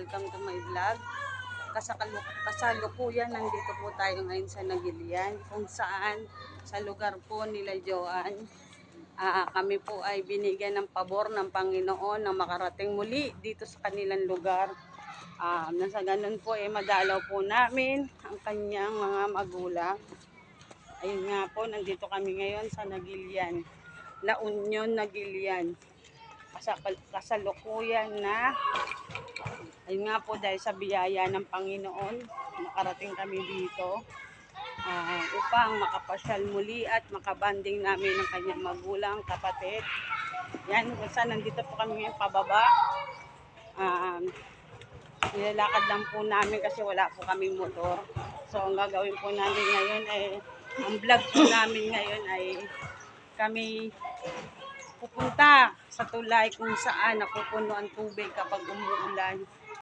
welcome to my vlog. Kasalukuyan, nandito po tayo ngayon sa Nagilian, kung saan sa lugar po nila Joan. Kami po ay binigyan ng pabor ng Panginoon na makarating muli dito sa kanilang lugar. Nasa ganun po madalaw po namin ang kanyang mga magulang. Ayun nga po, nandito kami ngayon sa Nagilian, La Union, Nagilian. Kasalukuyan na, ayun nga po, dahil sa biyaya ng Panginoon, nakarating kami dito upang makapasyal muli at makabanding namin ng kanyang magulang, kapatid. Yan, kung saan nandito po kami ngayon pababa. Nilalakad lang po namin kasi wala po kaming motor. So ang gagawin po namin ngayon ang vlog po namin ngayon ay kami pupunta sa tulay kung saan napupuno ang tubig kapag umuulan.